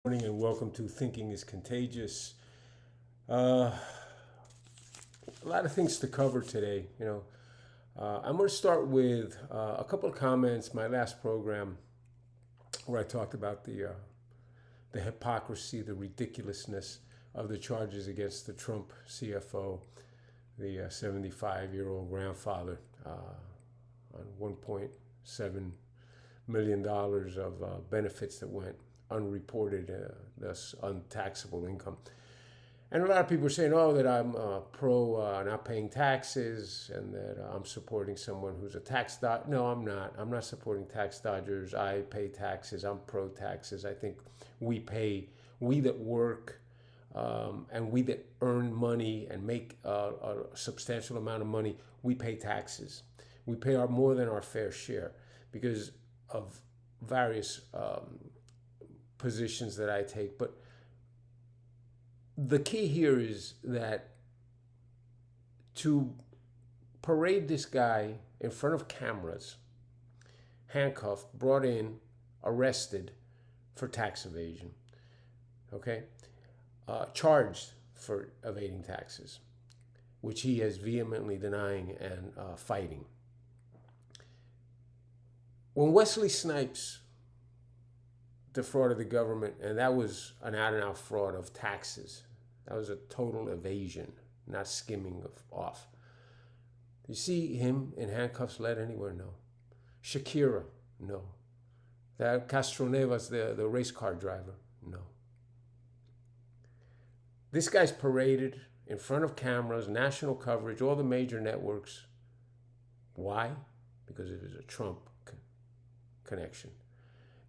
Morning and welcome to Thinking is Contagious. A lot of things to cover today. I'm going to start with a couple of comments. My last program, where I talked about the hypocrisy, the ridiculousness of the charges against the Trump CFO, the 75-year-old grandfather, on $1.7 million of benefits that went unreported, thus untaxable income. And a lot of people are saying, oh, that I'm pro not paying taxes and that I'm supporting someone who's a tax dodger. No, I'm not. I'm not supporting tax dodgers. I pay taxes. I'm pro taxes. I think we that work and we that earn money and make a substantial amount of money, we pay taxes. We pay more than our fair share because of various positions that I take. But the key here is that to parade this guy in front of cameras, handcuffed, brought in, arrested for tax evasion, okay, charged for evading taxes, which he is vehemently denying and fighting. When Wesley Snipes defrauded the government, and that was an out-and-out fraud of taxes. That was a total evasion, not skimming off. You see him in handcuffs led anywhere? No. Shakira? No. That Castronevas, the race car driver? No. This guy's paraded in front of cameras, national coverage, all the major networks. Why? Because it was a Trump connection.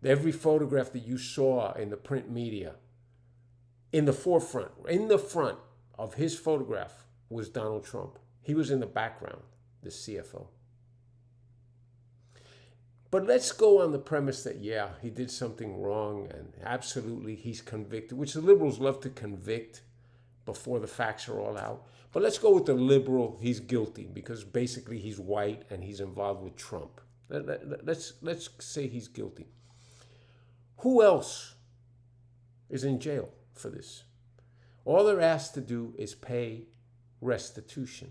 Every photograph that you saw in the print media, in the front of his photograph was Donald Trump. He was in the background, the CFO. But let's go on the premise that, yeah, he did something wrong and absolutely he's convicted, which the liberals love to convict before the facts are all out. But let's go with the liberal, he's guilty because basically he's white and he's involved with Trump. Let's say he's guilty. Who else is in jail for this? All they're asked to do is pay restitution.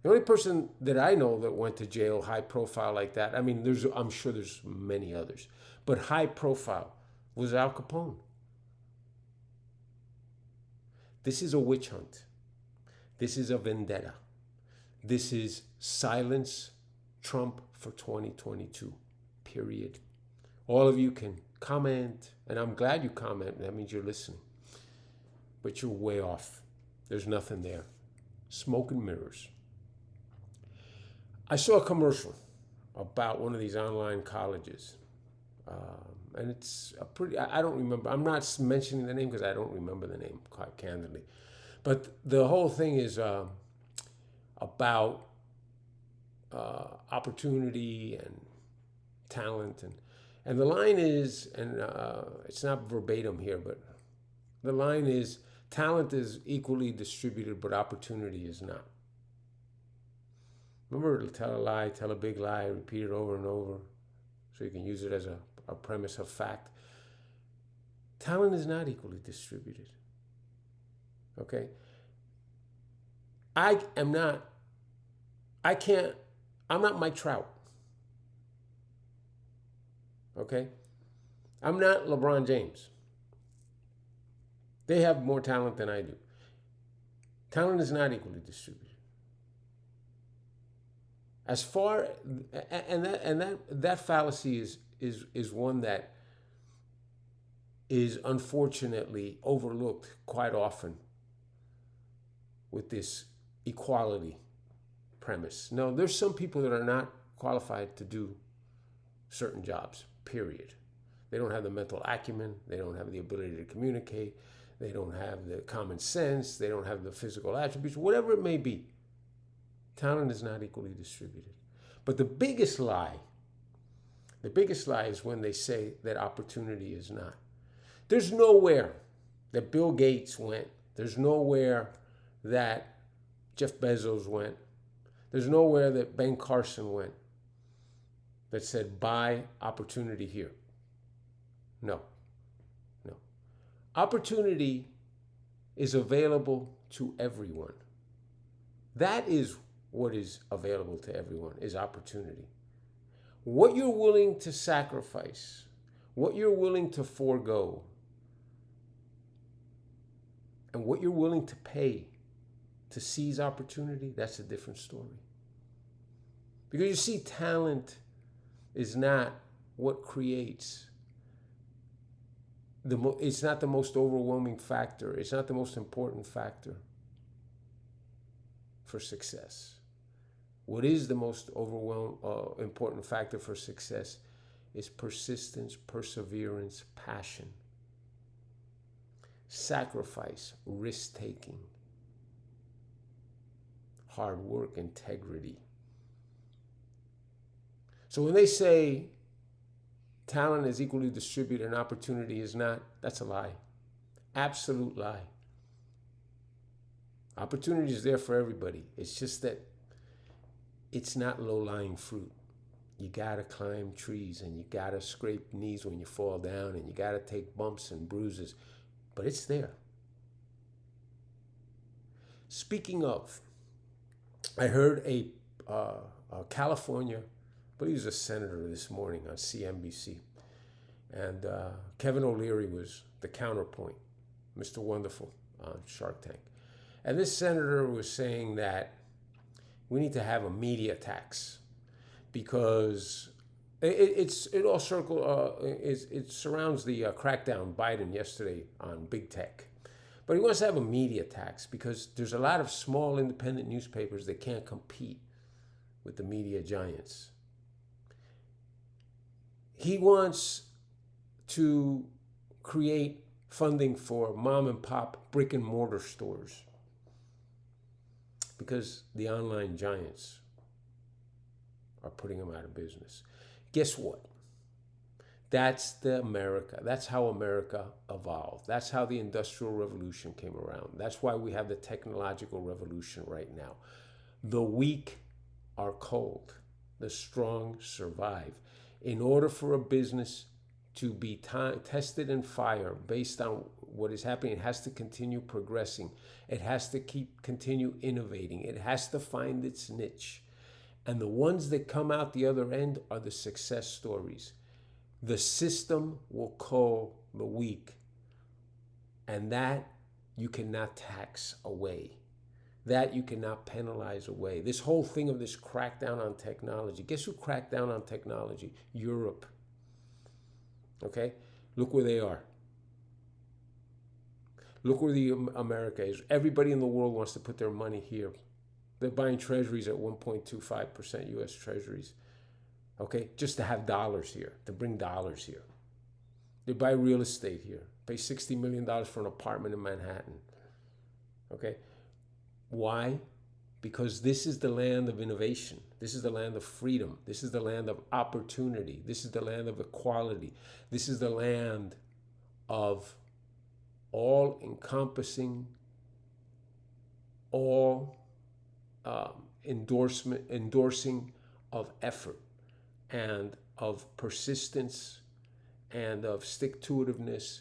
The only person that I know that went to jail, high profile like that, I mean, I'm sure there's many others, but high profile was Al Capone. This is a witch hunt. This is a vendetta. This is silence Trump for 2022, period. All of you can comment, and I'm glad you comment. That means you're listening. But you're way off. There's nothing there. Smoke and mirrors. I saw a commercial about one of these online colleges. And it's a pretty, I don't remember. I'm not mentioning the name because I don't remember the name, quite candidly. But the whole thing is about opportunity and talent. And the line is, and it's not verbatim here, but the line is, talent is equally distributed, but opportunity is not. Remember, to tell a lie, tell a big lie, repeat it over and over, so you can use it as a premise of fact. Talent is not equally distributed. Okay? I'm not Mike Trout. Okay? I'm not LeBron James. They have more talent than I do. Talent is not equally distributed. As far that fallacy is one that is unfortunately overlooked quite often with this equality premise. No, there's some people that are not qualified to do certain jobs, period. They don't have the mental acumen. They don't have the ability to communicate. They don't have the common sense. They don't have the physical attributes, whatever it may be. Talent is not equally distributed. But the biggest lie is when they say that opportunity is not. There's nowhere that Bill Gates went. There's nowhere that Jeff Bezos went. There's nowhere that Ben Carson went that said buy opportunity here. No. Opportunity is available to everyone. That is what is available to everyone, is opportunity. What you're willing to sacrifice, what you're willing to forego, and what you're willing to pay to seize opportunity, that's a different story. Because you see, talent is not what creates it's not the most overwhelming factor. It's not the most important factor for success. What is the most important factor for success is persistence, perseverance, passion, sacrifice, risk-taking, hard work, integrity. So when they say talent is equally distributed and opportunity is not, that's a lie. Absolute lie. Opportunity is there for everybody. It's just that it's not low-lying fruit. You gotta climb trees and you gotta scrape knees when you fall down and you gotta take bumps and bruises, but it's there. Speaking of, I heard a California, I believe he was a senator this morning on CNBC, and Kevin O'Leary was the counterpoint, Mr. Wonderful on Shark Tank. And this senator was saying that we need to have a media tax because it surrounds the crackdown Biden yesterday on big tech. But he wants to have a media tax because there's a lot of small independent newspapers that can't compete with the media giants. He wants to create funding for mom and pop brick and mortar stores because the online giants are putting them out of business. Guess what? That's the America. That's how America evolved. That's how the Industrial Revolution came around. That's why we have the technological revolution right now. The weak are cold. The strong survive. In order for a business to be tested and fired based on what is happening, it has to continue progressing. It has to continue innovating. It has to find its niche. And the ones that come out the other end are the success stories. The system will cull the weak. And that you cannot tax away. That you cannot penalize away. This whole thing of this crackdown on technology. Guess who cracked down on technology? Europe. Okay? Look where they are. Look where America is. Everybody in the world wants to put their money here. They're buying treasuries at 1.25% U.S. treasuries. Okay? Just to have dollars here, to bring dollars here. They buy real estate here. Pay $60 million for an apartment in Manhattan. Okay? Why? Because this is the land of innovation. This is the land of freedom. This is the land of opportunity. This is the land of equality. This is the land of all-encompassing, endorsing of effort and of persistence and of stick-to-itiveness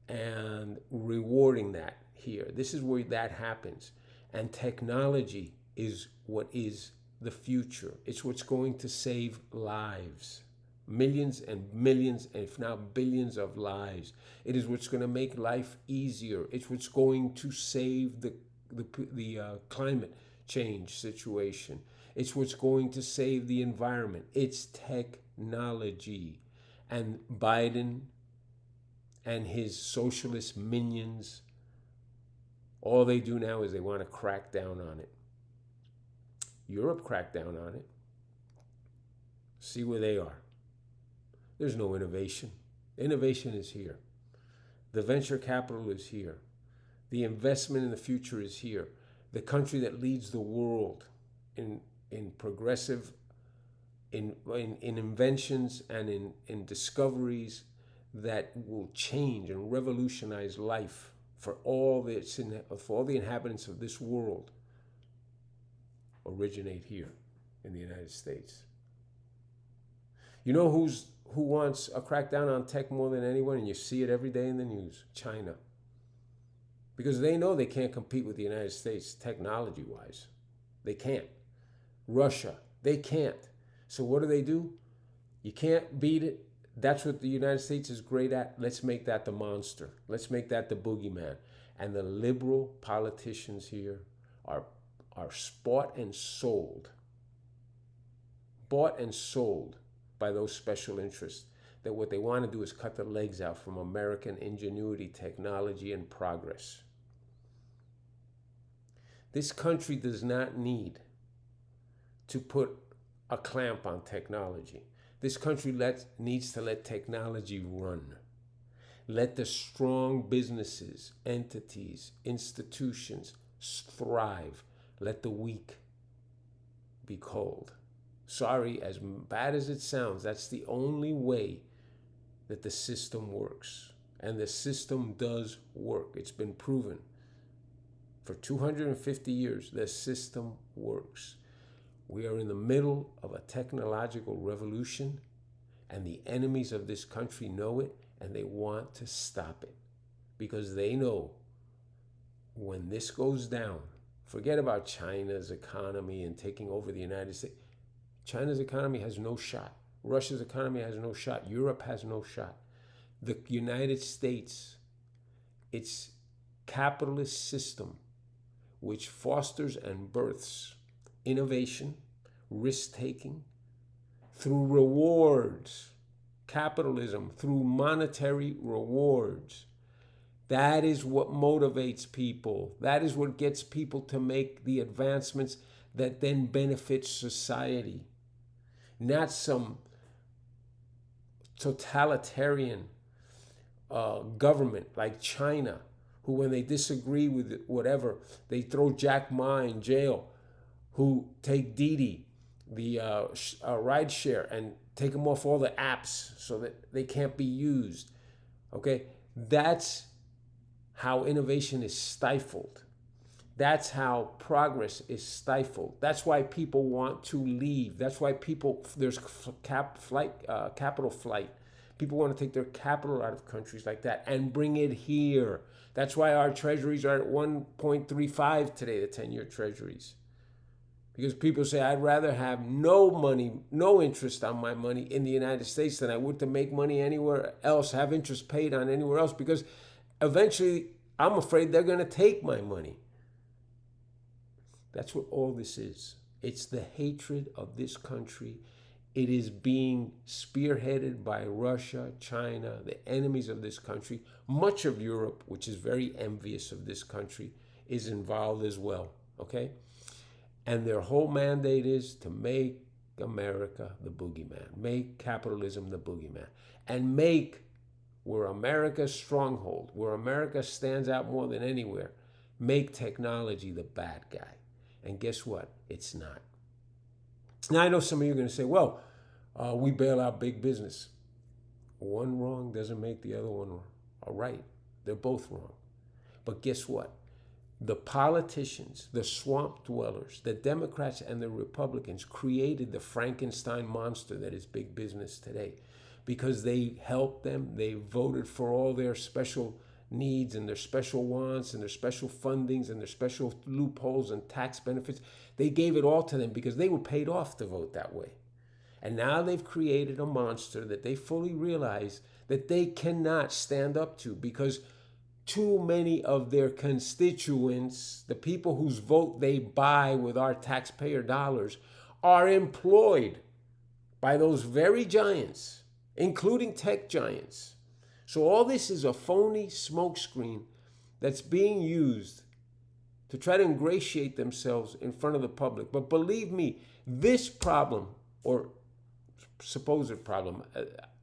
and rewarding that here. This is where that happens. And technology is what is the future. It's what's going to save lives. Millions and millions, and if not billions of lives. It is what's going to make life easier. It's what's going to save the climate change situation. It's what's going to save the environment. It's technology. And Biden and his socialist minions, all they do now is they want to crack down on it. Europe cracked down on it. See where they are. There's no innovation. Innovation is here. The venture capital is here. The investment in the future is here. The country that leads the world in progressive, in inventions and in discoveries that will change and revolutionize life for all the inhabitants of this world originate here in the United States. You know who wants a crackdown on tech more than anyone, and you see it every day in the news? China. Because they know they can't compete with the United States technology-wise. They can't. Russia, they can't. So what do? You can't beat it. That's what the United States is great at. Let's make that the monster. Let's make that the boogeyman. And the liberal politicians here are bought and sold by those special interests, that what they want to do is cut the legs out from American ingenuity, technology, and progress. This country does not need to put a clamp on technology. This country needs to let technology run. Let the strong businesses, entities, institutions thrive. Let the weak be cold. Sorry, as bad as it sounds, that's the only way that the system works. And the system does work. It's been proven. For 250 years, the system works. We are in the middle of a technological revolution, and the enemies of this country know it, and they want to stop it. Because they know when this goes down, forget about China's economy and taking over the United States. China's economy has no shot. Russia's economy has no shot. Europe has no shot. The United States, its capitalist system, which fosters and births innovation, risk-taking, through rewards, capitalism, through monetary rewards. That is what motivates people. That is what gets people to make the advancements that then benefit society. Not some totalitarian government like China, who when they disagree with whatever, they throw Jack Ma in jail, who take Didi, the rideshare, and take them off all the apps so that they can't be used. Okay, that's how innovation is stifled. That's how progress is stifled. That's why people want to leave. That's why there's capital flight. People want to take their capital out of countries like that and bring it here. That's why our treasuries are at 1.35 today, the 10-year treasuries. Because people say, I'd rather have no money, no interest on my money in the United States than I would to make money anywhere else, have interest paid on anywhere else, because eventually I'm afraid they're going to take my money. That's what all this is. It's the hatred of this country. It is being spearheaded by Russia, China, the enemies of this country. Much of Europe, which is very envious of this country, is involved as well, okay? And their whole mandate is to make America the boogeyman, make capitalism the boogeyman, and make where America's stronghold, where America stands out more than anywhere, make technology the bad guy. And guess what? It's not. Now, I know some of you are going to say, well, we bail out big business. One wrong doesn't make the other one right. They're both wrong. But guess what? The politicians, the swamp dwellers, the Democrats and the Republicans created the Frankenstein monster that is big business today, because they helped them. They voted for all their special needs and their special wants and their special fundings and their special loopholes and tax benefits. They gave it all to them because they were paid off to vote that way. And now they've created a monster that they fully realize that they cannot stand up to, because too many of their constituents, the people whose vote they buy with our taxpayer dollars, are employed by those very giants, including tech giants. So all this is a phony smokescreen that's being used to try to ingratiate themselves in front of the public. But believe me, this problem, or supposed problem,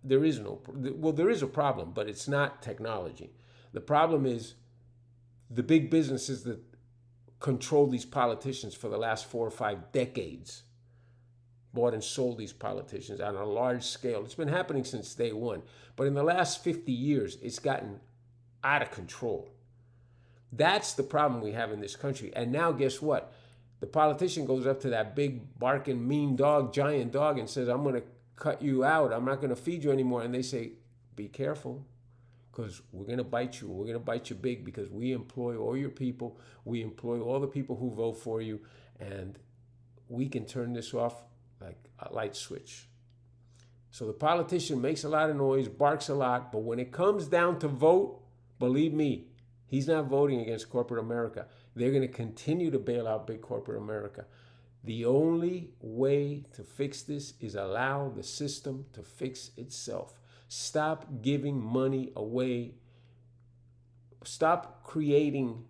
there is a problem, but it's not technology. The problem is the big businesses that control these politicians for the last 4 or 5 decades, bought and sold these politicians on a large scale. It's been happening since day one. But in the last 50 years, it's gotten out of control. That's the problem we have in this country. And now guess what? The politician goes up to that big barking mean dog, giant dog, and says, I'm going to cut you out. I'm not going to feed you anymore. And they say, be careful, because we're going to bite you. We're going to bite you big, because we employ all your people. We employ all the people who vote for you. And we can turn this off like a light switch. So the politician makes a lot of noise, barks a lot, but when it comes down to vote, believe me, he's not voting against corporate America. They're going to continue to bail out big corporate America. The only way to fix this is allow the system to fix itself. Stop giving money away. Stop creating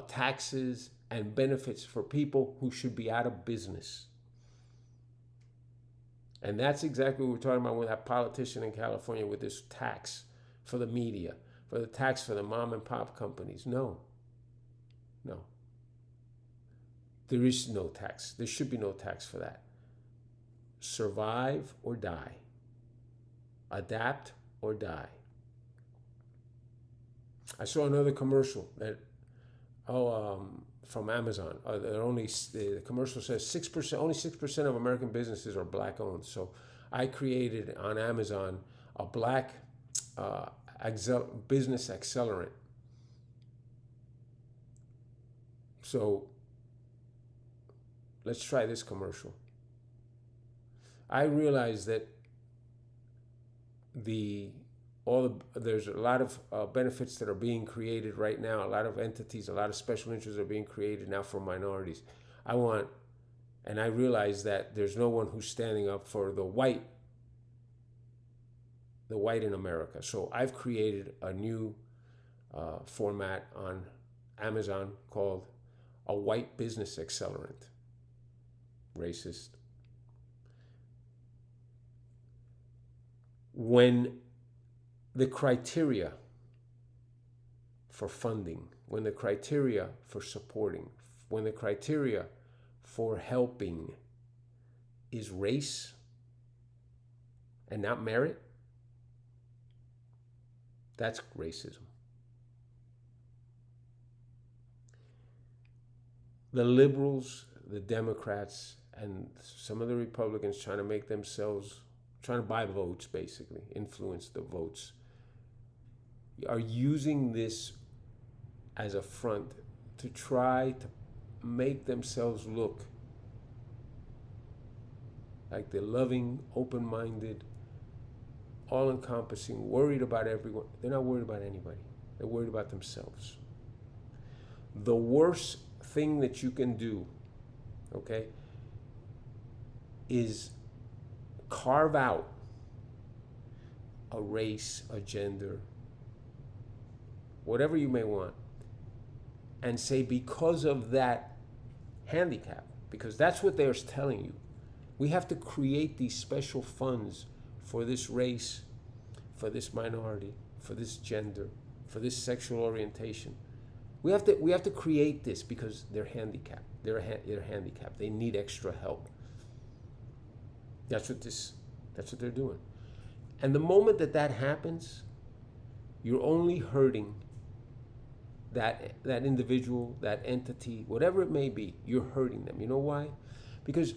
taxes and benefits for people who should be out of business. And that's exactly what we're talking about with that politician in California with this tax for the media, for the tax for the mom and pop companies. No. There is no tax. There should be no tax for that. Survive or die. Adapt or die. I saw another commercial that, from Amazon. The commercial says 6%, only 6% of American businesses are black owned. So I created on Amazon a black business accelerant. So let's try this commercial. I realized that there's a lot of benefits that are being created right now. A lot of entities, a lot of special interests are being created now for minorities. And I realize that there's no one who's standing up for the white in America. So I've created a new format on Amazon called a white business accelerant. Racist. When the criteria for funding, when the criteria for supporting, when the criteria for helping is race and not merit, that's racism. The liberals, the Democrats, and some of the Republicans trying to buy votes, basically, influence the votes, are using this as a front to try to make themselves look like they're loving, open-minded, all-encompassing, worried about everyone. They're not worried about anybody. They're worried about themselves. The worst thing that you can do, okay, is carve out a race, a gender, whatever you may want, and say because of that handicap, because that's what they're telling you, we have to create these special funds for this race, for this minority, for this gender, for this sexual orientation. We have to create this because they're handicapped. They're handicapped. They need extra help. That's what they're doing. And the moment that happens, you're only hurting that individual, that entity, whatever it may be. You're hurting them. You know why? Because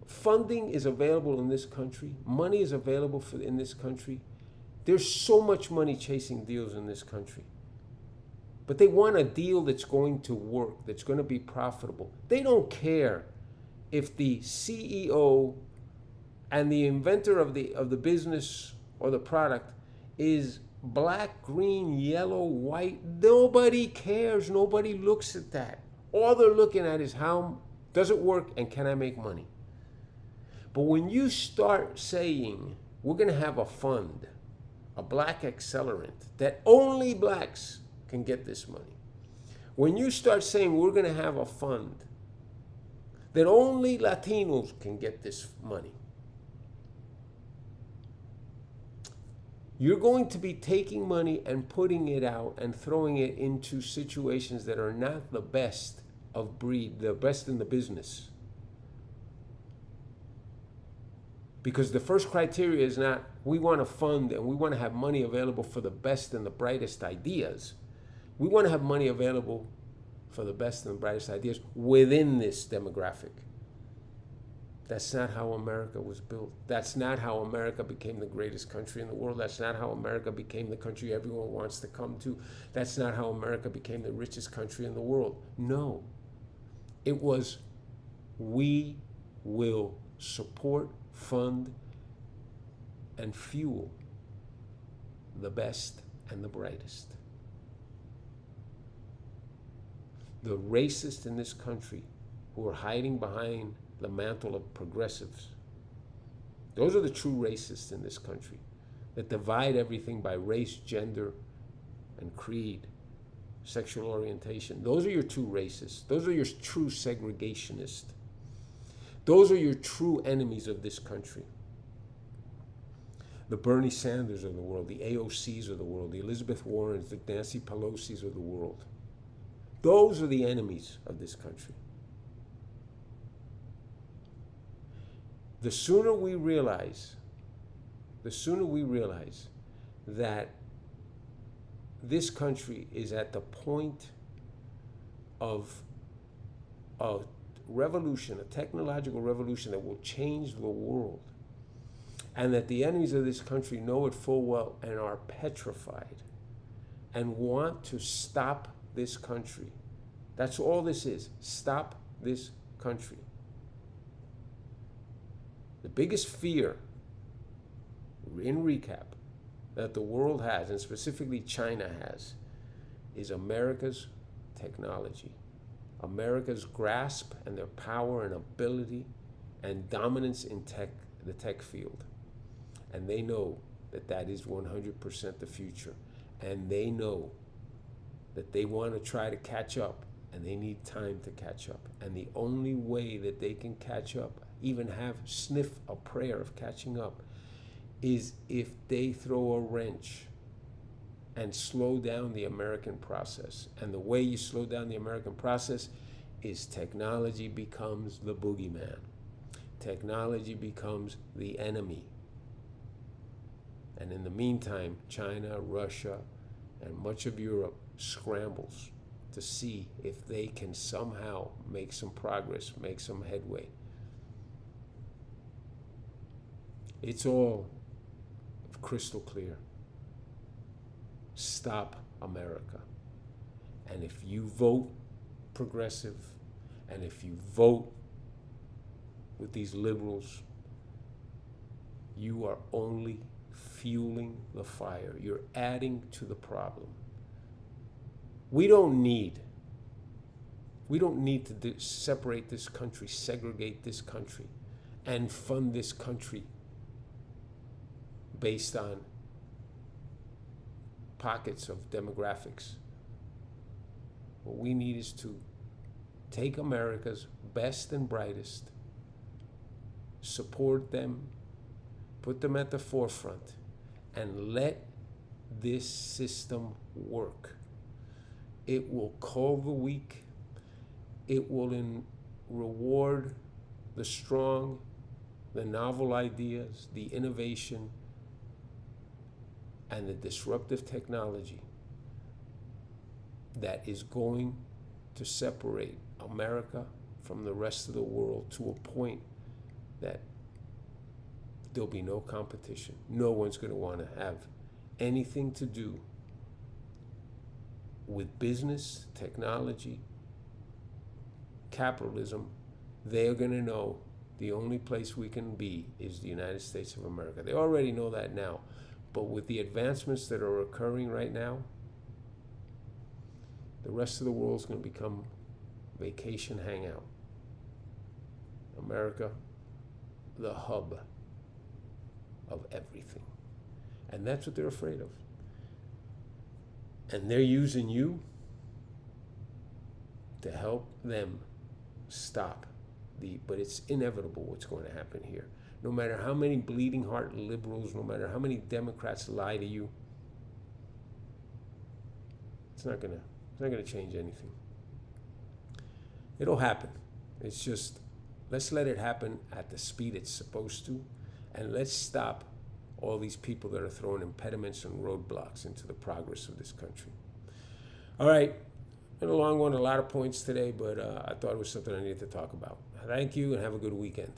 funding is available in this country. Money is available in this country. There's so much money chasing deals in this country. But they want a deal that's going to work, that's going to be profitable. They don't care if the CEO and the inventor of the business or the product is black, green, yellow, white. Nobody cares. Nobody looks at that. All they're looking at is how does it work and can I make money? But when you start saying we're going to have a fund, a black accelerant, that only blacks can get this money. When you start saying we're going to have a fund that only Latinos can get this money, you're going to be taking money and putting it out and throwing it into situations that are not the best of breed, the best in the business. Because the first criteria is not, we want to fund and we want to have money available for the best and the brightest ideas. We want to have money available for the best and the brightest ideas within this demographic. That's not how America was built. That's not how America became the greatest country in the world. That's not how America became the country everyone wants to come to. That's not how America became the richest country in the world. No. It was, we will support, fund, and fuel the best and the brightest. The racists in this country who are hiding behind the mantle of progressives, those are the true racists in this country that divide everything by race, gender, and creed, sexual orientation. Those are your true racists. Those are your true segregationists. Those are your true enemies of this country. The Bernie Sanders of the world, the AOCs of the world, the Elizabeth Warrens, the Nancy Pelosi's of the world. Those are the enemies of this country. The sooner we realize that this country is at the point of a revolution, a technological revolution that will change the world, and that the enemies of this country know it full well and are petrified and want to stop this country. That's all this is. Stop this country. The biggest fear, in recap, that the world has, and specifically China has, is America's technology. America's grasp and their power and ability and dominance in the tech field. And they know that that is 100% the future. And they know that they want to try to catch up, and they need time to catch up. And the only way that they can catch up, even sniff a prayer of catching up, is if they throw a wrench and slow down the American process. And the way you slow down the American process is technology becomes the boogeyman. Technology becomes the enemy. And in the meantime, China, Russia, and much of Europe scrambles to see if they can somehow make some progress, make some headway. It's all crystal clear. Stop America. And if you vote progressive, and if you vote with these liberals, you are only fueling the fire. You're adding to the problem. We don't need to separate this country, segregate this country, and fund this country based on pockets of demographics. What we need is to take America's best and brightest, support them, put them at the forefront, and let this system work. It will cull the weak. It will reward the strong, the novel ideas, the innovation, and the disruptive technology that is going to separate America from the rest of the world to a point that there'll be no competition. No one's going to want to have anything to do with business, technology, capitalism. They're going to know the only place we can be is the United States of America. They already know that now. But with the advancements that are occurring right now, the rest of the world is going to become vacation hangout. America, the hub of everything. And that's what they're afraid of. And they're using you to help them stop but it's inevitable what's going to happen here. No matter how many bleeding heart liberals, no matter how many Democrats lie to you, it's not gonna change anything. It'll happen. It's just, let's let it happen at the speed it's supposed to, and let's stop all these people that are throwing impediments and roadblocks into the progress of this country. All right, been a long one, a lot of points today, but I thought it was something I needed to talk about. Thank you, and have a good weekend.